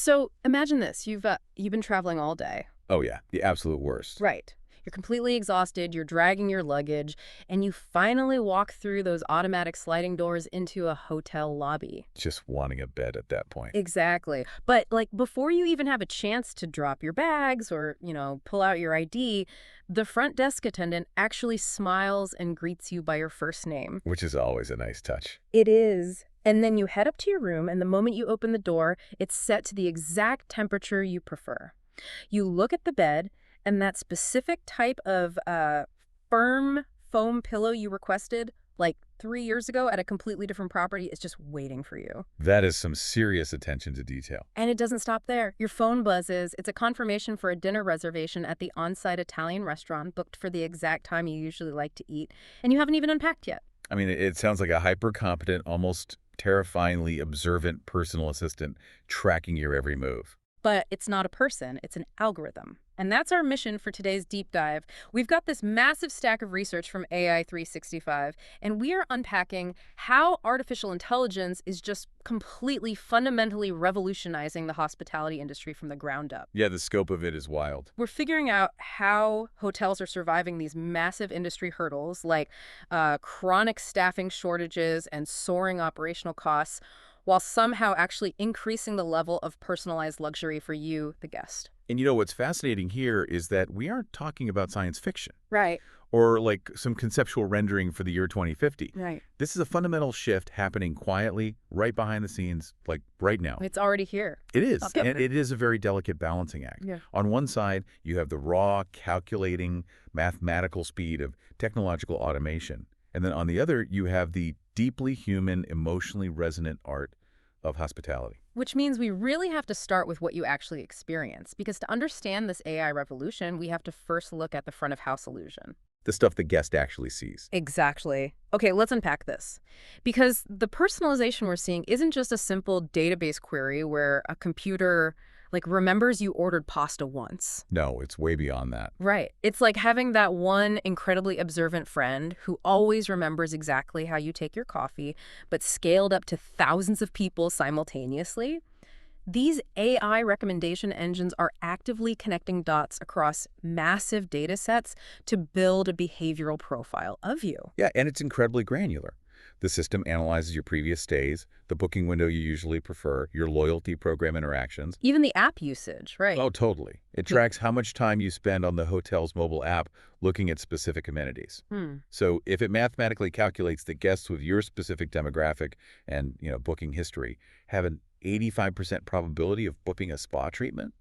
So imagine this. You've been traveling all day. Oh yeah, the absolute worst. Right. You're completely exhausted, you're dragging your luggage, and you finally walk through those automatic sliding doors into a hotel lobby. Just wanting a bed at that point. Exactly. But, like, before you even have a chance to drop your bags or, pull out your ID, the front desk attendant actually smiles and greets you by your first name. Which is always a nice touch. It is. And then you head up to your room, and the moment you open the door, it's set to the exact temperature you prefer. You look at the bed, and that specific type of firm foam pillow you requested like 3 years ago at a completely different property is just waiting for you. That is some serious attention to detail. And it doesn't stop there. Your phone buzzes. It's a confirmation for a dinner reservation at the on-site Italian restaurant booked for the exact time you usually like to eat, and you haven't even unpacked yet. I mean, it sounds like a hyper-competent, almost terrifyingly observant personal assistant tracking your every move. But it's not a person, it's an algorithm. And that's our mission for today's deep dive. We've got this massive stack of research from AI 365, and we are unpacking how artificial intelligence is just completely, fundamentally revolutionizing the hospitality industry from the ground up. Yeah, the scope of it is wild. We're figuring out how hotels are surviving these massive industry hurdles like chronic staffing shortages and soaring operational costs, while somehow actually increasing the level of personalized luxury for you, the guest. And what's fascinating here is that we aren't talking about science fiction. Right. Or like some conceptual rendering for the year 2050. Right. This is a fundamental shift happening quietly, right behind the scenes, like right now. It's already here. It is, Yep. and it is a very delicate balancing act. Yeah. On one side, you have the raw, calculating, mathematical speed of technological automation. And then on the other, you have the deeply human, emotionally resonant art of hospitality. Which means we really have to start with what you actually experience, because to understand this AI revolution, we have to first look at the front of house illusion. The stuff the guest actually sees. Exactly. Okay, let's unpack this. Because the personalization we're seeing isn't just a simple database query where a computer remembers you ordered pasta once. No, it's way beyond that. Right. It's like having that one incredibly observant friend who always remembers exactly how you take your coffee, but scaled up to thousands of people simultaneously. These AI recommendation engines are actively connecting dots across massive data sets to build a behavioral profile of you. Yeah, and it's incredibly granular. The system analyzes your previous stays, the booking window you usually prefer, your loyalty program interactions. Even the app usage, right? Oh, totally. It tracks how much time you spend on the hotel's mobile app looking at specific amenities. So if it mathematically calculates that guests with your specific demographic and, booking history have an 85% probability of booking a spa treatment,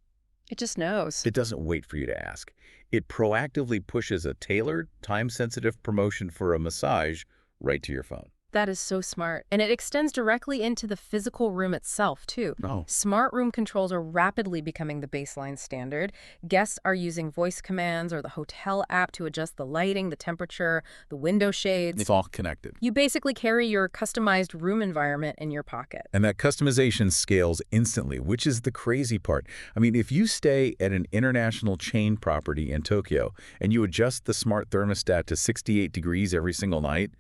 It just knows. it doesn't wait for you to ask. It proactively pushes a tailored, time-sensitive promotion for a massage right to your phone. That is so smart. And it extends directly into the physical room itself, too. Oh. Smart room controls are rapidly becoming the baseline standard. Guests are using voice commands or the hotel app to adjust the lighting, the temperature, the window shades. It's all connected. You basically carry your customized room environment in your pocket. And that customization scales instantly, which is the crazy part. I mean, if you stay at an international chain property in Tokyo and you adjust the smart thermostat to 68 degrees every single night,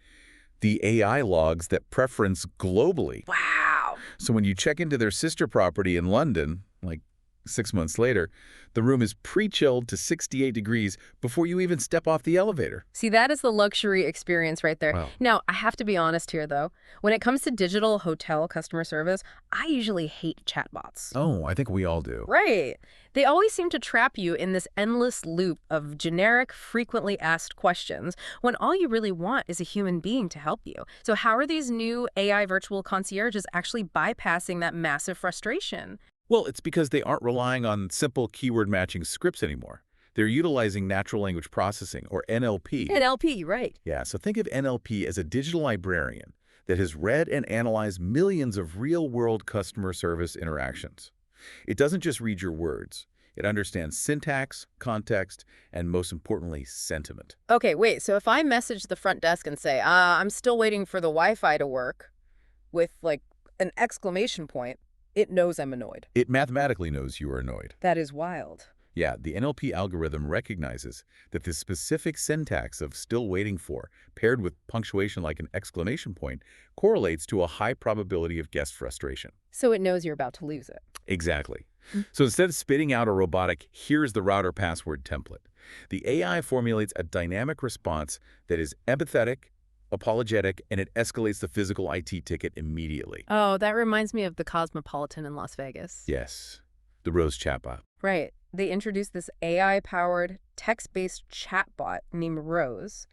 the AI logs that preference globally. Wow. So when you check into their sister property in London, like 6 months later, the room is pre-chilled to 68 degrees before you even step off the elevator. See, that is the luxury experience right there. Wow. Now, I have to be honest here, though. When it comes to digital hotel customer service, I usually hate chatbots. Oh, I think we all do. Right. They always seem to trap you in this endless loop of generic, frequently asked questions when all you really want is a human being to help you. So how are these new AI virtual concierges actually bypassing that massive frustration? Well, it's because they aren't relying on simple keyword matching scripts anymore. They're utilizing natural language processing, or NLP. NLP, right. Yeah, so think of NLP as a digital librarian that has read and analyzed millions of real-world customer service interactions. It doesn't just read your words. It understands syntax, context, and most importantly, sentiment. Okay, wait, so if I message the front desk and say, I'm still waiting for the Wi-Fi to work with, an exclamation point, it knows I'm annoyed. It mathematically knows you are annoyed. That is wild. Yeah, the NLP algorithm recognizes that the specific syntax of still waiting for, paired with punctuation like an exclamation point, correlates to a high probability of guest frustration. So it knows you're about to lose it. Exactly. Mm. So instead of spitting out a robotic, here's the router password template, the AI formulates a dynamic response that is empathetic, apologetic, and it escalates the physical IT ticket immediately. Oh, that reminds me of the Cosmopolitan in Las Vegas. Yes, the Rose chatbot. Right. They introduced this AI-powered, text-based chatbot named Rose.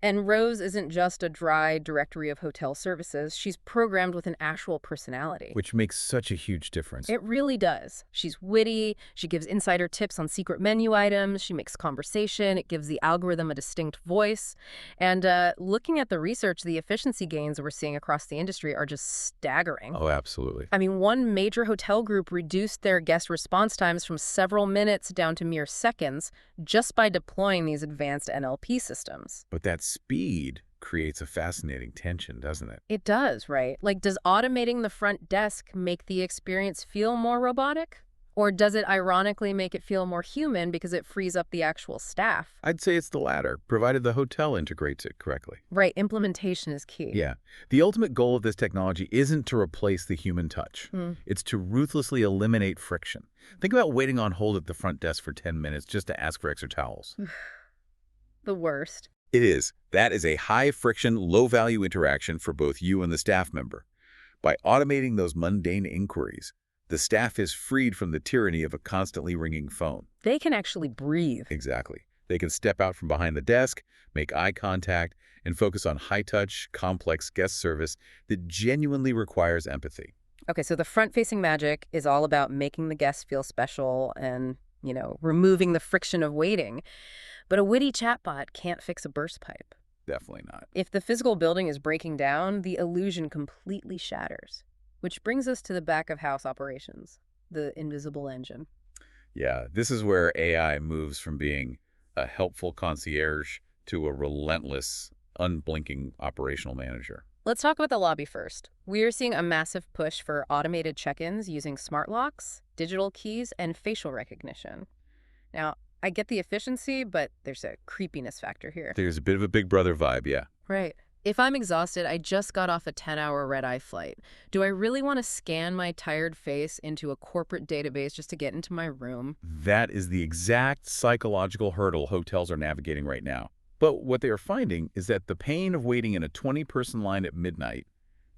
And Rose isn't just a dry directory of hotel services. She's programmed with an actual personality. Which makes such a huge difference. It really does. She's witty. She gives insider tips on secret menu items. She makes conversation. It gives the algorithm a distinct voice. And looking at the research, the efficiency gains we're seeing across the industry are just staggering. Oh, absolutely. I mean, one major hotel group reduced their guest response times from several minutes down to mere seconds just by deploying these advanced NLP systems. But that speed creates a fascinating tension, doesn't it? It does, right? Like, does automating the front desk make the experience feel more robotic? Or does it ironically make it feel more human because it frees up the actual staff? I'd say it's the latter, provided the hotel integrates it correctly. Right, implementation is key. Yeah. The ultimate goal of this technology isn't to replace the human touch. It's to ruthlessly eliminate friction. Think about waiting on hold at the front desk for 10 minutes just to ask for extra towels. The worst. It is. That is a high-friction, low-value interaction for both you and the staff member. By automating those mundane inquiries, the staff is freed from the tyranny of a constantly ringing phone. They can actually breathe. Exactly. They can step out from behind the desk, make eye contact, and focus on high-touch, complex guest service that genuinely requires empathy. Okay, so the front-facing magic is all about making the guests feel special and, removing the friction of waiting. But a witty chatbot can't fix a burst pipe. Definitely not. If the physical building is breaking down, the illusion completely shatters. Which brings us to the back-of-house operations, the invisible engine. Yeah, this is where AI moves from being a helpful concierge to a relentless, unblinking operational manager. Let's talk about the lobby first. We are seeing a massive push for automated check-ins using smart locks, digital keys, and facial recognition. Now, I get the efficiency, but there's a creepiness factor here. There's a bit of a Big Brother vibe, yeah. Right. If I'm exhausted, I just got off a 10-hour red-eye flight. Do I really want to scan my tired face into a corporate database just to get into my room? That is the exact psychological hurdle hotels are navigating right now. But what they are finding is that the pain of waiting in a 20-person line at midnight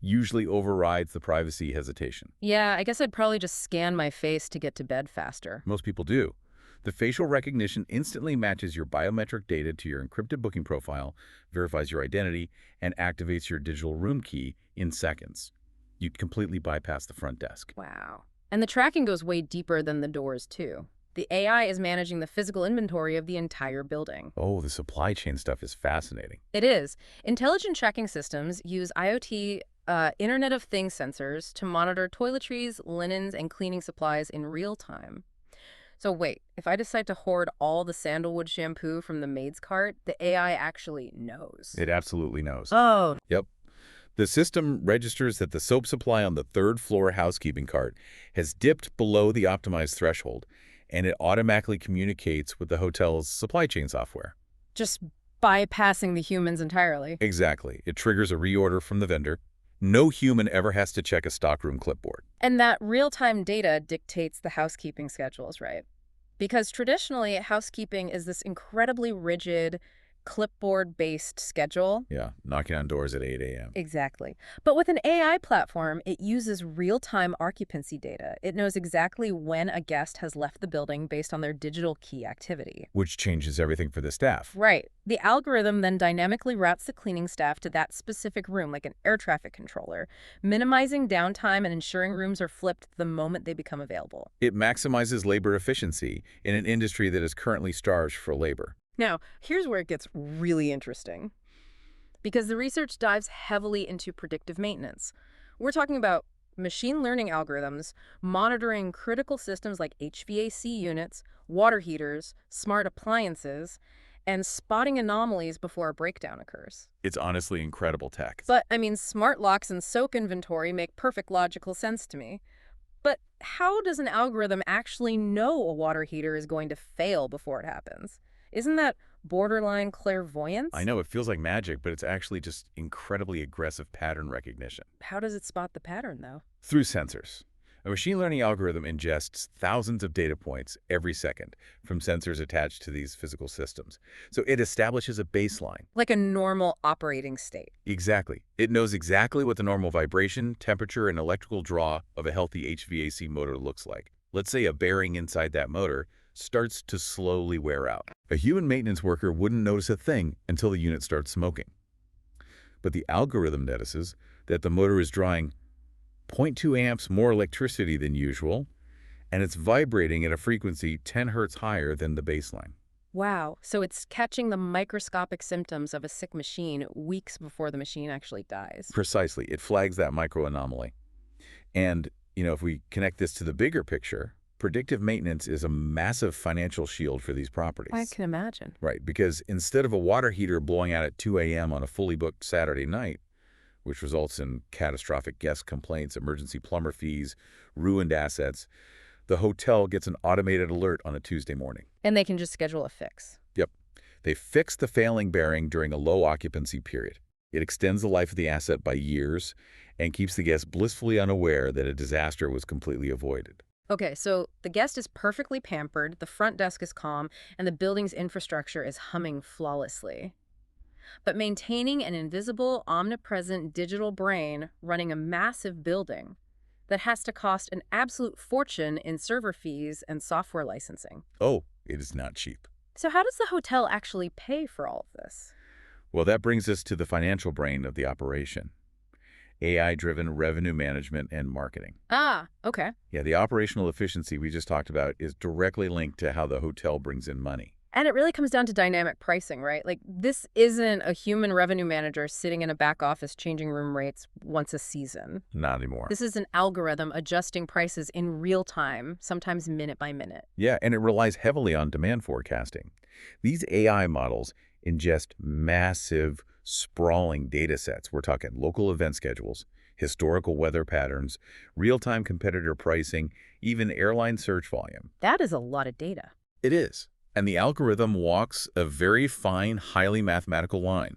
usually overrides the privacy hesitation. Yeah, I guess I'd probably just scan my face to get to bed faster. Most people do. The facial recognition instantly matches your biometric data to your encrypted booking profile, verifies your identity, and activates your digital room key in seconds. You completely bypass the front desk. Wow. And the tracking goes way deeper than the doors, too. The AI is managing the physical inventory of the entire building. Oh, the supply chain stuff is fascinating. It is. Intelligent tracking systems use IoT, Internet of Things sensors to monitor toiletries, linens, and cleaning supplies in real time. So wait, if I decide to hoard all the sandalwood shampoo from the maid's cart, the AI actually knows. It absolutely knows. Oh. Yep. The system registers that the soap supply on the third-floor housekeeping cart has dipped below the optimized threshold, and it automatically communicates with the hotel's supply chain software. Just bypassing the humans entirely. Exactly. It triggers a reorder from the vendor. No human ever has to check a stockroom clipboard. And that real-time data dictates the housekeeping schedules, right? Because traditionally, housekeeping is this incredibly rigid, clipboard-based schedule. Yeah, knocking on doors at 8 a.m. Exactly. But with an AI platform, it uses real-time occupancy data. It knows exactly when a guest has left the building based on their digital key activity. Which changes everything for the staff. Right. The algorithm then dynamically routes the cleaning staff to that specific room, like an air traffic controller, minimizing downtime and ensuring rooms are flipped the moment they become available. It maximizes labor efficiency in an industry that is currently starved for labor. Now, here's where it gets really interesting, because the research dives heavily into predictive maintenance. We're talking about machine learning algorithms monitoring critical systems like HVAC units, water heaters, smart appliances, and spotting anomalies before a breakdown occurs. It's honestly incredible tech. But, smart locks and soap inventory make perfect logical sense to me. But how does an algorithm actually know a water heater is going to fail before it happens? Isn't that borderline clairvoyance? I know, it feels like magic, but it's actually just incredibly aggressive pattern recognition. How does it spot the pattern, though? Through sensors. A machine learning algorithm ingests thousands of data points every second from sensors attached to these physical systems. So it establishes a baseline. Like a normal operating state. Exactly. It knows exactly what the normal vibration, temperature, and electrical draw of a healthy HVAC motor looks like. Let's say a bearing inside that motor starts to slowly wear out. A human maintenance worker wouldn't notice a thing until the unit starts smoking. But the algorithm notices that the motor is drawing zero point 0.2 amps more electricity than usual, and it's vibrating at a frequency 10 hertz higher than the baseline. Wow. So it's catching the microscopic symptoms of a sick machine weeks before the machine actually dies. Precisely. It flags that microanomaly. And, if we connect this to the bigger picture, predictive maintenance is a massive financial shield for these properties. I can imagine. Right, because instead of a water heater blowing out at 2 a.m. on a fully booked Saturday night, which results in catastrophic guest complaints, emergency plumber fees, ruined assets, the hotel gets an automated alert on a Tuesday morning. And they can just schedule a fix. Yep. They fix the failing bearing during a low occupancy period. It extends the life of the asset by years and keeps the guest blissfully unaware that a disaster was completely avoided. Okay, so the guest is perfectly pampered, the front desk is calm, and the building's infrastructure is humming flawlessly. But maintaining an invisible, omnipresent digital brain running a massive building that has to cost an absolute fortune in server fees and software licensing. Oh, it is not cheap. So how does the hotel actually pay for all of this? Well, that brings us to the financial brain of the operation. AI-driven revenue management and marketing. Ah, okay. Yeah, the operational efficiency we just talked about is directly linked to how the hotel brings in money. And it really comes down to dynamic pricing, right? Like, this isn't a human revenue manager sitting in a back office changing room rates once a season. Not anymore. This is an algorithm adjusting prices in real time, sometimes minute by minute. Yeah, and it relies heavily on demand forecasting. These AI models ingest massive, sprawling data sets. We're talking local event schedules, historical weather patterns, real-time competitor pricing, even airline search volume. That is a lot of data. It is. And the algorithm walks a very fine, highly mathematical line.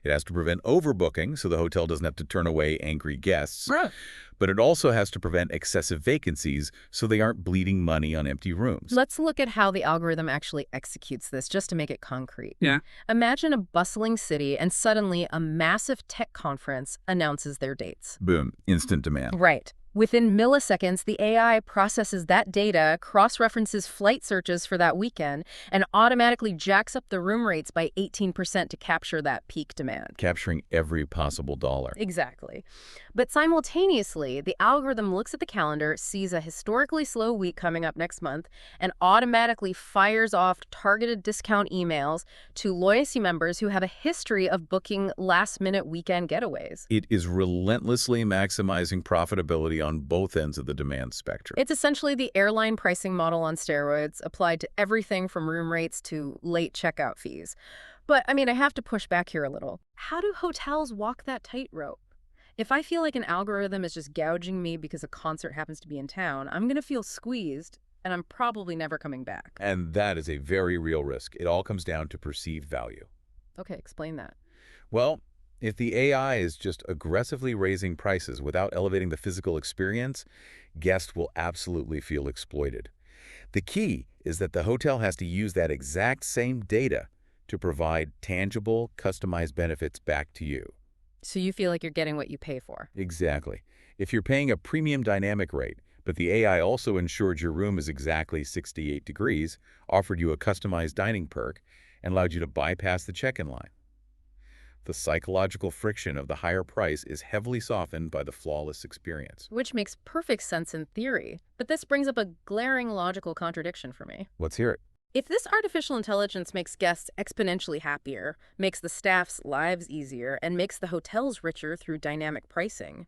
It has to prevent overbooking so the hotel doesn't have to turn away angry guests. Right. But it also has to prevent excessive vacancies so they aren't bleeding money on empty rooms. Let's look at how the algorithm actually executes this, just to make it concrete. Yeah. Imagine a bustling city and suddenly a massive tech conference announces their dates. Boom. Instant demand. Right. Within milliseconds, the AI processes that data, cross-references flight searches for that weekend, and automatically jacks up the room rates by 18% to capture that peak demand. Capturing every possible dollar. Exactly. But simultaneously, the algorithm looks at the calendar, sees a historically slow week coming up next month, and automatically fires off targeted discount emails to loyalty members who have a history of booking last-minute weekend getaways. It is relentlessly maximizing profitability on both ends of the demand spectrum. It's essentially the airline pricing model on steroids, applied to everything from room rates to late checkout fees. But, I have to push back here a little. How do hotels walk that tightrope? If I feel like an algorithm is just gouging me because a concert happens to be in town, I'm going to feel squeezed, and I'm probably never coming back. And that is a very real risk. It all comes down to perceived value. Okay, explain that. Well, if the AI is just aggressively raising prices without elevating the physical experience, guests will absolutely feel exploited. The key is that the hotel has to use that exact same data to provide tangible, customized benefits back to you. So you feel like you're getting what you pay for. Exactly. If you're paying a premium dynamic rate, but the AI also ensured your room is exactly 68 degrees, offered you a customized dining perk, and allowed you to bypass the check-in line. The psychological friction of the higher price is heavily softened by the flawless experience. Which makes perfect sense in theory. But this brings up a glaring logical contradiction for me. Let's hear it. If this artificial intelligence makes guests exponentially happier, makes the staff's lives easier, and makes the hotels richer through dynamic pricing,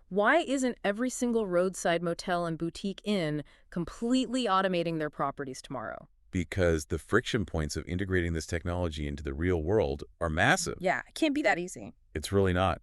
why isn't every single roadside motel and boutique inn completely automating their properties tomorrow? Because the friction points of integrating this technology into the real world are massive. Yeah, it can't be that easy. It's really not.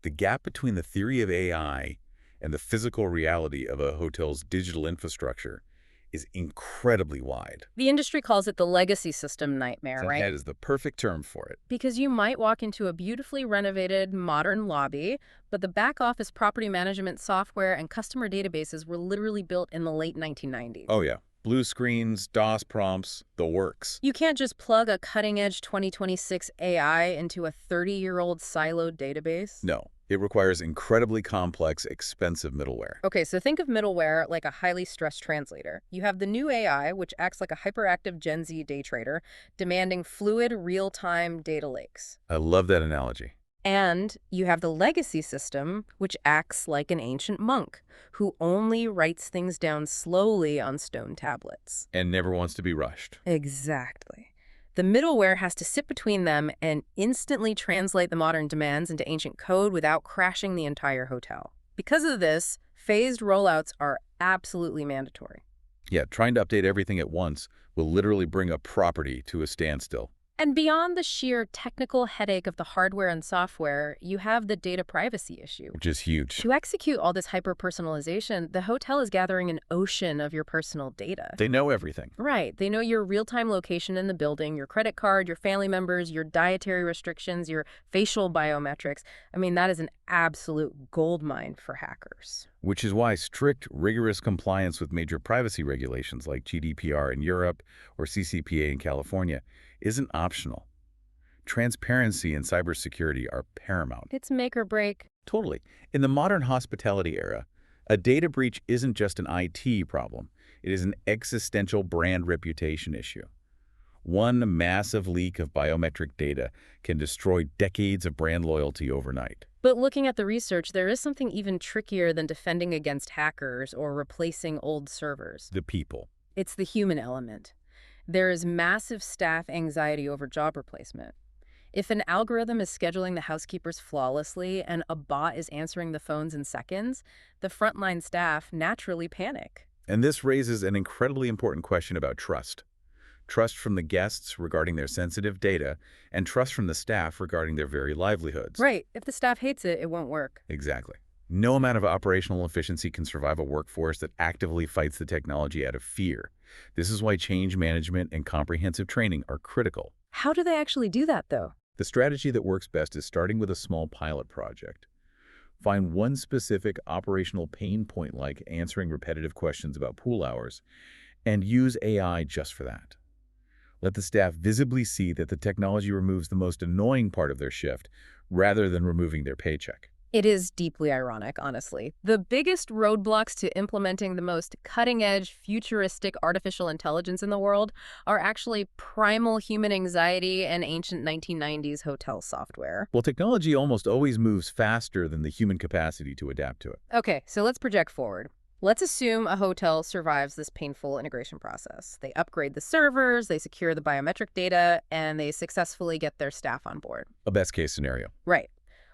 The gap between the theory of AI and the physical reality of a hotel's digital infrastructure is incredibly wide. The industry calls it the legacy system nightmare, right? That is the perfect term for it. Because you might walk into a beautifully renovated modern lobby, but the back office property management software and customer databases were literally built in the late 1990s. Oh, yeah. Blue screens, DOS prompts, the works. You can't just plug a cutting-edge 2026 AI into a 30-year-old siloed database. No, it requires incredibly complex, expensive middleware. Okay, so think of middleware like a highly stressed translator. You have the new AI, which acts like a hyperactive Gen Z day trader, demanding fluid, real-time data lakes. I love that analogy. And you have the legacy system, which acts like an ancient monk who only writes things down slowly on stone tablets. And never wants to be rushed. Exactly. The middleware has to sit between them and instantly translate the modern demands into ancient code without crashing the entire hotel. Because of this, phased rollouts are absolutely mandatory. Yeah, trying to update everything at once will literally bring a property to a standstill. And beyond the sheer technical headache of the hardware and software, you have the data privacy issue. Which is huge. To execute all this hyper-personalization, the hotel is gathering an ocean of your personal data. They know everything. Right. They know your real-time location in the building, your credit card, your family members, your dietary restrictions, your facial biometrics. I mean, that is an absolute goldmine for hackers. Which is why strict, rigorous compliance with major privacy regulations like GDPR in Europe or CCPA in California isn't optional. Transparency and cybersecurity are paramount. It's make or break. Totally. In the modern hospitality era, a data breach isn't just an IT problem. It is an existential brand reputation issue. One massive leak of biometric data can destroy decades of brand loyalty overnight. But looking at the research, there is something even trickier than defending against hackers or replacing old servers. The people. It's the human element. There is massive staff anxiety over job replacement. If an algorithm is scheduling the housekeepers flawlessly and a bot is answering the phones in seconds, the frontline staff naturally panic. And this raises an incredibly important question about trust. Trust from the guests regarding their sensitive data, and trust from the staff regarding their very livelihoods. Right. If the staff hates it, it won't work. Exactly. No amount of operational efficiency can survive a workforce that actively fights the technology out of fear. This is why change management and comprehensive training are critical. How do they actually do that, though? The strategy that works best is starting with a small pilot project. Find one specific operational pain point like answering repetitive questions about pool hours, and use AI just for that. Let the staff visibly see that the technology removes the most annoying part of their shift rather than removing their paycheck. It is deeply ironic, honestly. The biggest roadblocks to implementing the most cutting-edge, futuristic artificial intelligence in the world are actually primal human anxiety and ancient 1990s hotel software. Well, technology almost always moves faster than the human capacity to adapt to it. Okay, so let's project forward. Let's assume a hotel survives this painful integration process. They upgrade the servers, they secure the biometric data, and they successfully get their staff on board. A best-case scenario. Right.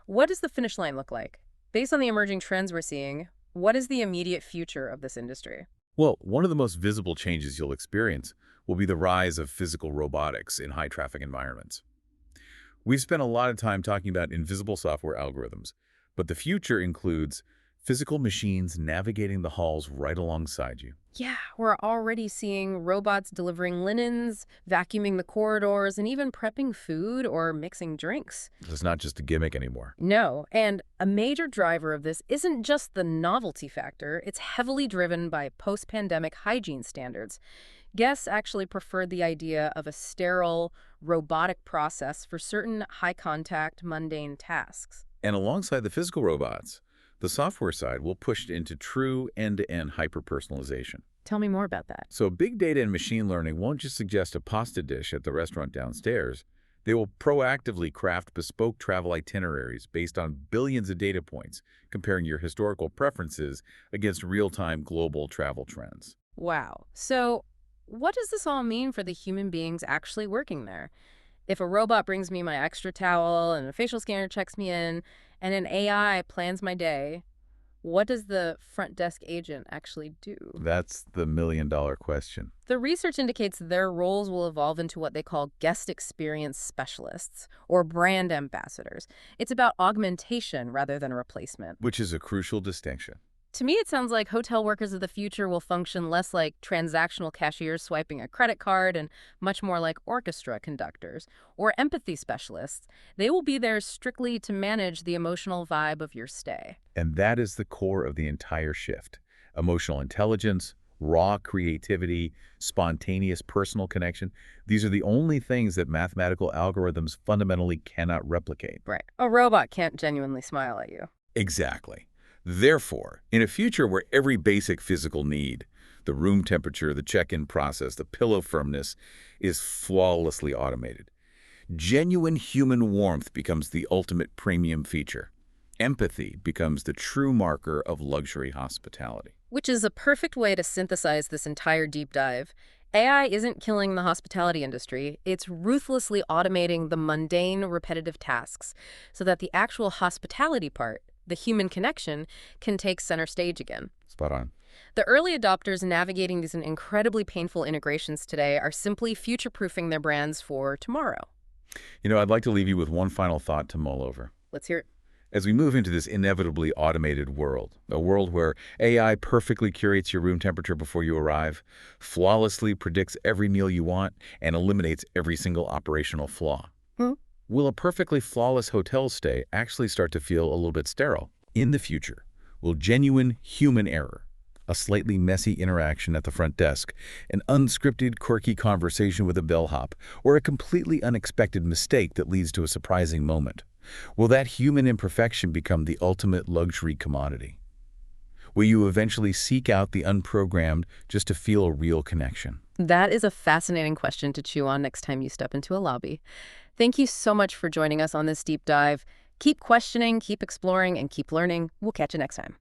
What does the finish line look like? Based on the emerging trends we're seeing, what is the immediate future of this industry? Well, one of the most visible changes you'll experience will be the rise of physical robotics in high-traffic environments. We've spent a lot of time talking about invisible software algorithms, but the future includes physical machines navigating the halls right alongside you. Yeah, we're already seeing robots delivering linens, vacuuming the corridors, and even prepping food or mixing drinks. It's not just a gimmick anymore. No, and a major driver of this isn't just the novelty factor, it's heavily driven by post-pandemic hygiene standards. Guests actually preferred the idea of a sterile, robotic process for certain high-contact, mundane tasks. And alongside the physical robots, the software side will push into true end-to-end hyper-personalization. Tell me more about that. So big data and machine learning won't just suggest a pasta dish at the restaurant downstairs. They will proactively craft bespoke travel itineraries based on billions of data points, comparing your historical preferences against real-time global travel trends. Wow. So what does this all mean for the human beings actually working there? If a robot brings me my extra towel and a facial scanner checks me in, and an AI plans my day, what does the front desk agent actually do? That's the million-dollar question. The research indicates their roles will evolve into what they call guest experience specialists or brand ambassadors. It's about augmentation rather than replacement. Which is a crucial distinction. To me, it sounds like hotel workers of the future will function less like transactional cashiers swiping a credit card and much more like orchestra conductors or empathy specialists. They will be there strictly to manage the emotional vibe of your stay. And that is the core of the entire shift. Emotional intelligence, raw creativity, spontaneous personal connection. These are the only things that mathematical algorithms fundamentally cannot replicate. Right. A robot can't genuinely smile at you. Exactly. Therefore, in a future where every basic physical need, the room temperature, the check-in process, the pillow firmness, is flawlessly automated, genuine human warmth becomes the ultimate premium feature. Empathy becomes the true marker of luxury hospitality. Which is a perfect way to synthesize this entire deep dive. AI isn't killing the hospitality industry, it's ruthlessly automating the mundane, repetitive tasks so that the actual hospitality part, the human connection, can take center stage again. Spot on. The early adopters navigating these incredibly painful integrations today are simply future-proofing their brands for tomorrow. I'd like to leave you with one final thought to mull over. Let's hear it. As we move into this inevitably automated world, a world where AI perfectly curates your room temperature before you arrive, flawlessly predicts every meal you want, and eliminates every single operational flaw, Hmm? will a perfectly flawless hotel stay actually start to feel a little bit sterile? In the future, will genuine human error, a slightly messy interaction at the front desk, an unscripted, quirky conversation with a bellhop, or a completely unexpected mistake that leads to a surprising moment, will that human imperfection become the ultimate luxury commodity? Will you eventually seek out the unprogrammed just to feel a real connection? That is a fascinating question to chew on next time you step into a lobby. Thank you so much for joining us on this deep dive. Keep questioning, keep exploring, and keep learning. We'll catch you next time.